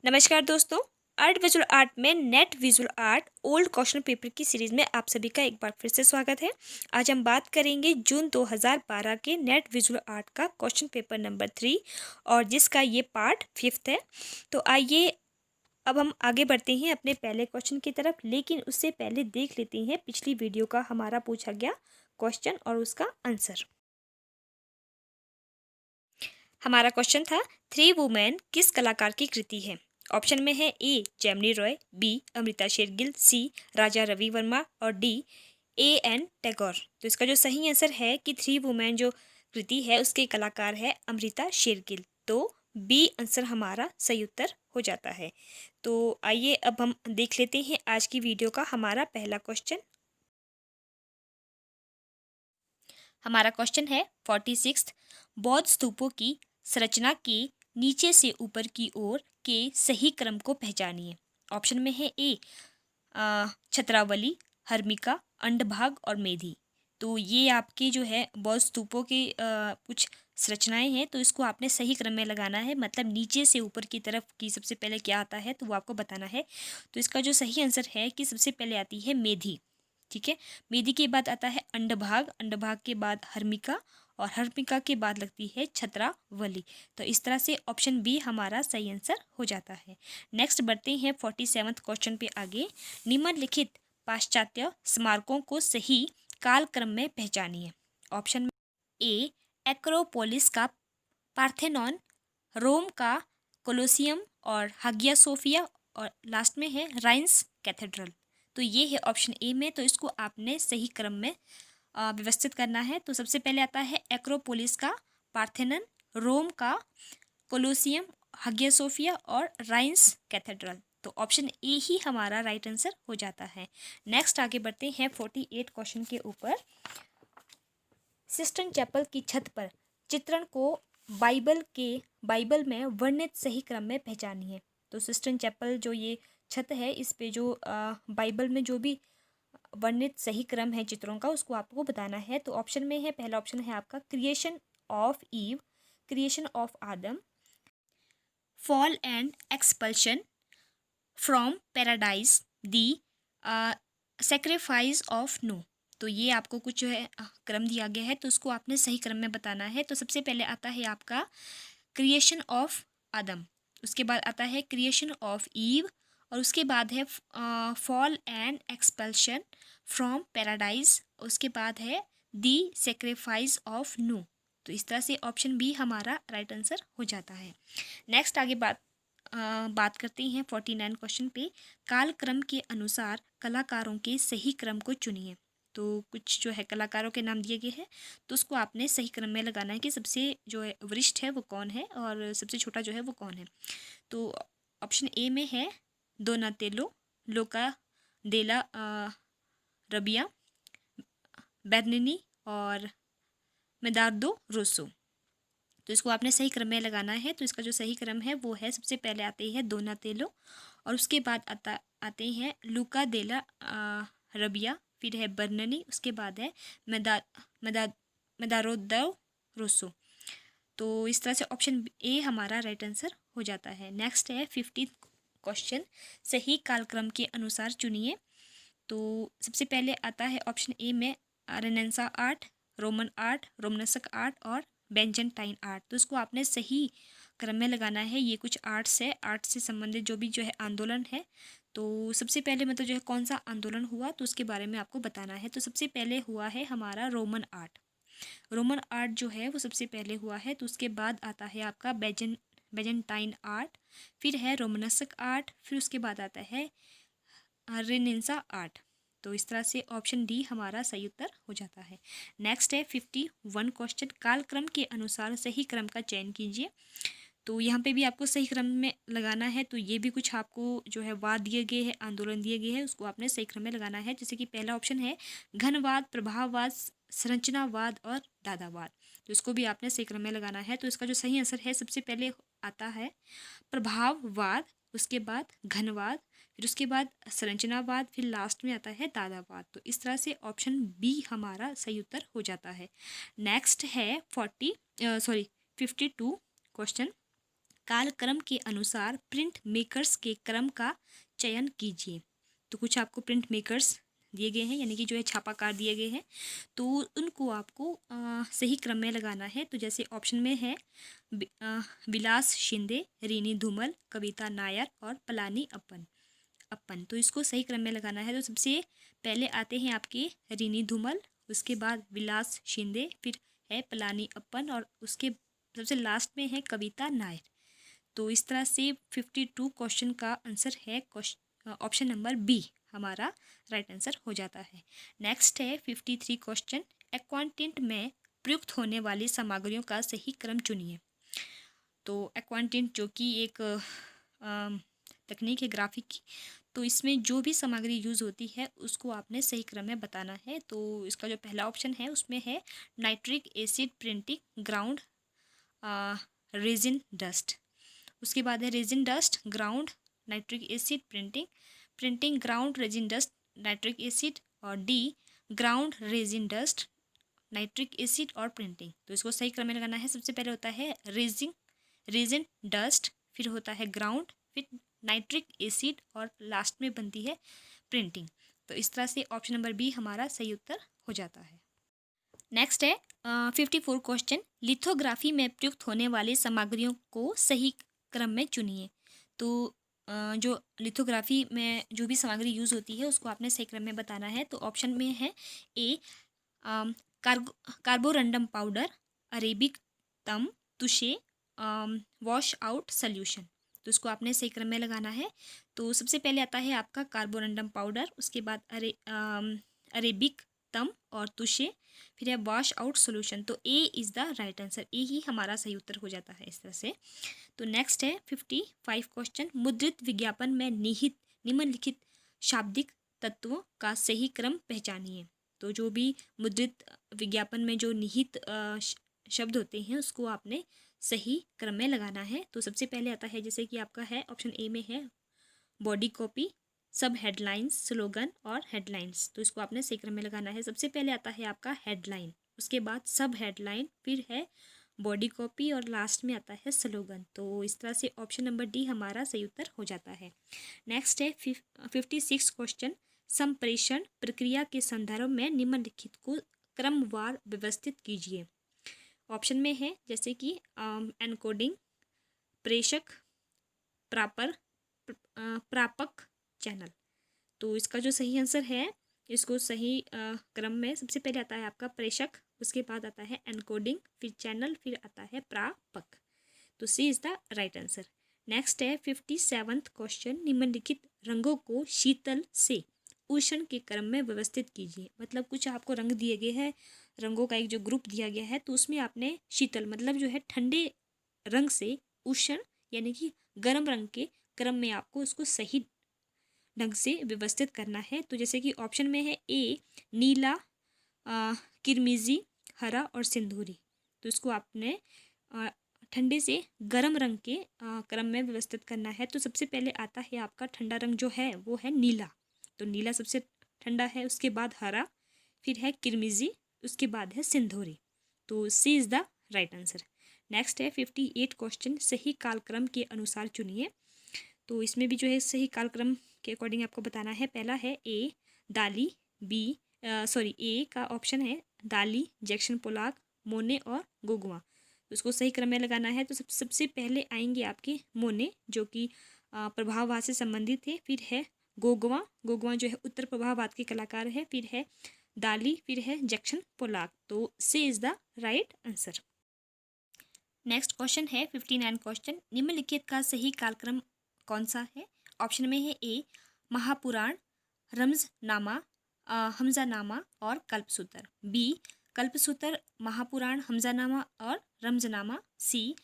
नमस्कार दोस्तों। Art visual art में net visual art old question paper की सीरीज में आप सभी का एक बार फिर से स्वागत है। आज हम बात करेंगे जून 2012 के नेट विजुअल आर्ट का क्वेश्चन पेपर नंबर 3 और जिसका ये पार्ट 5 है। तो आइए अब हम आगे बढ़ते हैं अपने पहले क्वेश्चन की तरफ, लेकिन उससे पहले देख लेते हैं पिछली वीडियो का हमारा पूछा गया क्वेश्चन और उसका आंसर। हमारा क्वेश्चन था, थ्री वुमेन किस कलाकार की कृति है? ऑप्शन में है ए जेमिनी रॉय, बी अमृता शेरगिल, सी राजा रवि वर्मा और डी एन टैगोर। तो इसका जो सही आंसर है कि थ्री वुमेन जो कृति है उसके कलाकार है अमृता शेरगिल। तो बी आंसर हमारा सही उत्तर हो जाता है। तो आइए अब हम देख लेते हैं आज की वीडियो का हमारा पहला क्वेश्चन। हमारा क्वेश्चन है 46, बौद्ध स्तूपों की संरचना के नीचे से ऊपर की ओर के सही क्रम को पहचानिए। ऑप्शन में है ए छत्रावली, हर्मिका, अंडभाग और मेधी। तो ये आपके जो है बौद्ध स्तूपों के कुछ संरचनाएं हैं, तो इसको आपने सही क्रम में लगाना है, मतलब नीचे से ऊपर की तरफ की सबसे पहले क्या आता है तो वो आपको बताना है। तो इसका जो सही आंसर है कि सबसे पहले आती है मेधी। ठीक है, मेदी के बाद आता है अंडभाग, अंडभाग के बाद हर्मिका और हर्मिका के बाद लगती है छत्रावली। तो इस तरह से ऑप्शन बी हमारा सही आंसर हो जाता है। नेक्स्ट बढ़ते हैं 47वें क्वेश्चन पे आगे। निम्नलिखित पाश्चात्य स्मारकों को सही कालक्रम में पहचानिए। ऑप्शन में ए एक्रोपोलिस का पार्थेनॉन, रोम का कोलोसियम और हागिया सोफिया और लास्ट में है राइन्स कैथेड्रल। तो ये है ऑप्शन ए में, तो इसको आपने सही क्रम में व्यवस्थित करना है। तो सबसे पहले आता है एक्रोपोलिस का पार्थेनन, रोम का कोलोसियम, हागिया सोफिया और राइन्स कैथेड्रल। तो ऑप्शन ए ही हमारा राइट आंसर हो जाता है। नेक्स्ट आगे बढ़ते हैं 48 क्वेश्चन के ऊपर। सिस्टन चैपल की छत पर चित्रण को बाइबल में वर्णित सही क्रम में पहचानिए। तो सिस्टन चैपल जो ये छत है, इस पे जो बाइबल में जो भी वर्णित सही क्रम है चित्रों का, उसको आपको बताना है। तो ऑप्शन में है, पहला ऑप्शन है आपका creation of Eve, creation of Adam, fall and expulsion from paradise, the sacrifice of Noah. तो ये आपको कुछ जो है क्रम दिया गया है, तो उसको आपने सही क्रम में बताना है। तो सबसे पहले आता है आपका क्रिएशन ऑफ आदम, उसके बाद आता है क्रिएशन ऑफ ईव और उसके बाद है fall and expulsion from paradise, उसके बाद है दी सेक्रीफाइस ऑफ नो। तो इस तरह से ऑप्शन बी हमारा राइट आंसर हो जाता है। नेक्स्ट आगे बात करते हैं 49 क्वेश्चन पे। कालक्रम के अनुसार कलाकारों के सही क्रम को चुनिए। तो कुछ जो है कलाकारों के नाम दिए गए हैं, तो उसको आपने सही क्रम में लगाना है कि सबसे जो है वरिष्ठ है वो कौन है और सबसे छोटा जो है वो कौन है। तो ऑप्शन ए में है दोनातेलो, लोका डेला रबिया, बेर्निनी और मेदार्दो रोसो। तो इसको आपने सही क्रम में लगाना है। तो इसका जो सही क्रम है वो है, सबसे पहले आते हैं दोनातेलो और उसके बाद आते हैं लूका डेला रबिया, फिर है बर्ननी, उसके बाद है मेदा मेदा मेदारोदो रोसो। तो इस तरह से ऑप्शन ए हमारा राइट आंसर हो जाता है। नेक्स्ट है 50 क्वेश्चन, सही कालक्रम के अनुसार चुनिए। तो सबसे पहले आता है ऑप्शन ए में renaissance art, Roman art, Romanesque art और बेंजेंटाइन आर्ट। तो इसको आपने सही क्रम में लगाना है। ये कुछ आर्ट्स है, आर्ट से संबंधित जो भी जो है आंदोलन है। तो सबसे पहले मतलब जो है कौन सा आंदोलन हुआ तो उसके बारे में आपको बताना है। तो सबसे पहले हुआ है हमारा रोमन आर्ट, रोमन आर्ट जो है वो सबसे पहले हुआ है। तो उसके बाद आता है आपका बेजेंटाइन आर्ट, फिर है रोमनस्क आर्ट, फिर उसके बाद आता है रेनेसां आर्ट। तो इस तरह से ऑप्शन डी हमारा सही उत्तर हो जाता है। नेक्स्ट है 51 क्वेश्चन, कालक्रम के अनुसार सही क्रम का चयन कीजिए। तो यहाँ पे भी आपको सही क्रम में लगाना है। तो ये भी कुछ आपको जो है वाद दिए गए हैं, आंदोलन दिए गए हैं, उसको आपने सही क्रम में लगाना है। जैसे कि पहला ऑप्शन है घनवाद, प्रभाववाद, संरचनावाद और दादावाद। तो इसको भी आपने सही क्रम में लगाना है। तो इसका जो सही आंसर है, सबसे पहले आता है प्रभाववाद, उसके बाद घनवाद, फिर उसके बाद संरचनावाद, फिर लास्ट में आता है दादावाद। तो इस तरह से ऑप्शन बी हमारा सही उत्तर हो जाता है। नेक्स्ट है 52 क्वेश्चन, कालक्रम के अनुसार प्रिंट मेकर्स के क्रम का चयन कीजिए। तो कुछ आपको प्रिंट मेकर्स दिए गए हैं, यानी कि जो है छापाकार दिए गए हैं, तो उनको आपको सही क्रम में लगाना है। तो जैसे ऑप्शन में है विलास शिंदे, रीनी धूमल, कविता नायर और पलानी अपन। तो इसको सही क्रम में लगाना है। तो सबसे पहले आते हैं आपके रीनी धूमल, उसके बाद विलास शिंदे, फिर है पलानी अपन और उसके सबसे लास्ट में है कविता नायर। तो इस तरह से 52 क्वेश्चन का आंसर है ऑप्शन नंबर बी हमारा राइट आंसर हो जाता है। नेक्स्ट है 53 क्वेश्चन, एक्वांटेंट में प्रयुक्त होने वाली सामग्रियों का सही क्रम चुनिए। तो एक्वांटेंट जो कि एक तकनीक है ग्राफिक की, तो इसमें जो भी सामग्री यूज़ होती है उसको आपने सही क्रम में बताना है। तो इसका जो पहला ऑप्शन है उसमें है nitric acid printing ground resin dust, उसके बाद है resin dust ground nitric acid printing ground resin dust nitric acid, और D ground resin dust nitric acid और प्रिंटिंग। तो इसको सही क्रम में लगाना है। सबसे पहले होता है रेजिन डस्ट, फिर होता है ग्राउंड, फिर नाइट्रिक एसिड और लास्ट में बनती है प्रिंटिंग। तो इस तरह से ऑप्शन नंबर बी हमारा सही उत्तर हो जाता है। नेक्स्ट है 54 क्वेश्चन, लिथोग्राफी में प्रयुक्त होने वाली सामग्रियों को सही क्रम में चुनिए। तो जो लिथोग्राफी में जो भी सामग्री यूज़ होती है उसको आपने सही क्रम में बताना है। तो ऑप्शन में है ए कार्बोरंडम पाउडर, अरेबिक तम, तुशे, वॉश आउट सोल्यूशन। तो इसको आपने सही क्रम में लगाना है। तो सबसे पहले आता है आपका कार्बोरंडम पाउडर, उसके बाद अरेबिक तम और तुशे, फिर है वॉश आउट सोल्यूशन। तो A is the right answer, A ही हमारा सही उत्तर हो जाता है इस तरह से। तो नेक्स्ट है 55 क्वेश्चन, मुद्रित विज्ञापन में निहित निम्नलिखित शाब्दिक तत्वों का सही क्रम पहचानिए। तो जो भी मुद्रित विज्ञापन में जो निहित शब्द होते हैं उसको आपने सही क्रम में लगाना है। तो सबसे पहले आता है जैसे कि आपका है ऑप्शन ए में है बॉडी कॉपी, सब हेडलाइंस, स्लोगन और हेडलाइंस। तो इसको आपने सही क्रम में लगाना है। सबसे पहले आता है आपका हेडलाइन, उसके बाद सब हेडलाइन, फिर है बॉडी कॉपी और लास्ट में आता है स्लोगन। तो इस तरह से ऑप्शन नंबर डी हमारा सही उत्तर हो जाता है। नेक्स्ट है 56 क्वेश्चन, संप्रेषण प्रक्रिया के संदर्भ में निम्नलिखित को क्रमवार व्यवस्थित कीजिए। ऑप्शन में है जैसे कि एनकोडिंग, प्रेषक, प्रापक, चैनल। तो इसका जो सही आंसर है इसको सही क्रम में सबसे पहले आता है आपका प्रेषक, उसके बाद आता है एनकोडिंग, फिर चैनल, फिर आता है प्रापक। तो C is the right answer. Next है 57 क्वेश्चन, निम्नलिखित रंगों को शीतल से उष्ण के क्रम में व्यवस्थित कीजिए। मतलब कुछ आपको रंग दिए गए हैं, रंगों का एक जो ग्रुप दिया गया है, तो उसमें आपने शीतल मतलब जो है ठंडे रंग से उष्ण यानी कि गर्म रंग के क्रम में आपको उसको सही ढंग से व्यवस्थित करना है। तो जैसे कि ऑप्शन में है ए नीला, किरमिजी, हरा और सिंदूरी। तो इसको आपने ठंडे से गर्म रंग के क्रम में व्यवस्थित करना है। तो सबसे पहले आता है आपका ठंडा रंग जो है वो है नीला, तो नीला सबसे ठंडा है, उसके बाद हरा, फिर है किरमिजी, उसके बाद है सिंदूरी। तो C is the right answer. Next है 58 क्वेश्चन, सही कालक्रम के अनुसार चुनिए। तो इसमें भी जो है सही कालक्रम के अकॉर्डिंग आपको बताना है। पहला है ए दाली, बी ए का ऑप्शन है दाली, जैक्सन पोलाक, मोने और गोगुआ। उसको सही क्रम में लगाना है। तो सबसे पहले आएंगे आपके मोने जो कि प्रभाववाद से संबंधित है, फिर है गोगुआ जो है उत्तर प्रभाववाद के कलाकार है, फिर है दाली, फिर है जैक्सन पोलाक। तो C is the right answer. Next question है 59 क्वेश्चन, निम्नलिखित का सही कालक्रम कौन सा है। ऑप्शन में है ए महापुराण, रमज़नामा, हमज़ानामा और कल्पसूत्र, बी कल्पसूत्र, महापुराण, हमज़ानामा और रमज़नामा, सी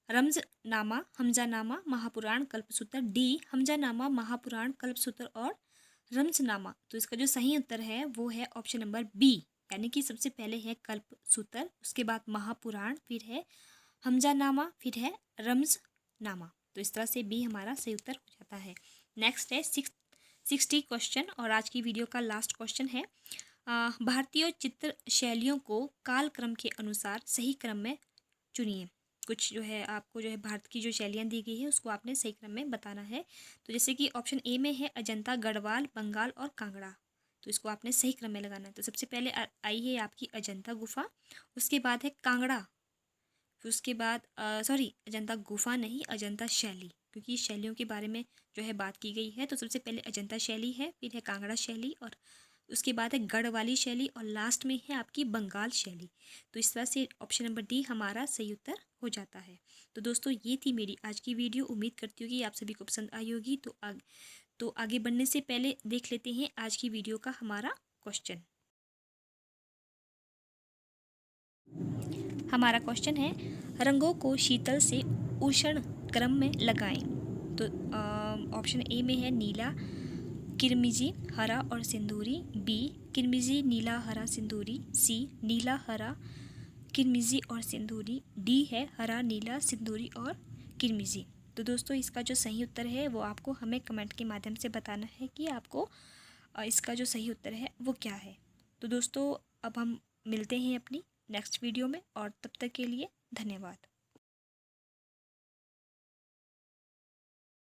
रमज़नामा, हमज़ानामा, महापुराण, कल्पसूत्र, डी हमज़ानामा, महापुराण, कल्पसूत्र और रमज़नामा। तो इसका जो सही उत्तर है वो है ऑप्शन नंबर बी, यानी कि सबसे पहले है कल्पसूत्र, उसके बाद महापुराण, फिर है हमज़ानामा, फिर है रमज़नामा। तो इस तरह से बी हमारा सही उत्तर हो जाता है। नेक्स्ट है 60 क्वेश्चन और आज की वीडियो का लास्ट क्वेश्चन है, भारतीय चित्र शैलियों को कालक्रम के अनुसार सही क्रम में चुनिए। कुछ जो है आपको जो है भारत की जो शैलियाँ दी गई है उसको आपने सही क्रम में बताना है। तो जैसे कि ऑप्शन ए में है अजंता, गढ़वाल, बंगाल और कांगड़ा, तो इसको आपने सही क्रम में लगाना है। तो सबसे पहले आई है आपकी अजंता गुफा, उसके बाद है कांगड़ा, फिर उसके बाद सॉरी अजंता गुफा नहीं, अजंता शैली, क्योंकि शैलियों के बारे में जो है बात की गई है। तो सबसे पहले अजंता शैली है, फिर है कांगड़ा शैली, और उसके बाद है गढ़ वाली शैली, और लास्ट में है आपकी बंगाल शैली। तो इस तरह से ऑप्शन नंबर डी हमारा सही उत्तर हो जाता है। तो दोस्तों ये थी मेरी आज की वीडियो, उम्मीद करती हूँ कि आप सभी को पसंद आई होगी। तो आगे बढ़ने से पहले देख लेते हैं आज की वीडियो का हमारा क्वेश्चन। हमारा क्वेश्चन है, रंगों को शीतल से उष्ण क्रम में लगाएं। तो ऑप्शन ए में है नीला, किरमिजी, हरा और सिंदूरी, बी किरमिजी, नीला, हरा, सिंदूरी, सी नीला, हरा, किरमिजी और सिंदूरी, डी है हरा, नीला, सिंदूरी और किरमिजी। तो दोस्तों इसका जो सही उत्तर है वो आपको हमें कमेंट के माध्यम से बताना है कि आपको इसका जो सही उत्तर है वो क्या है। तो दोस्तों अब हम मिलते हैं अपनी नेक्स्ट वीडियो में, और तब तक के लिए धन्यवाद।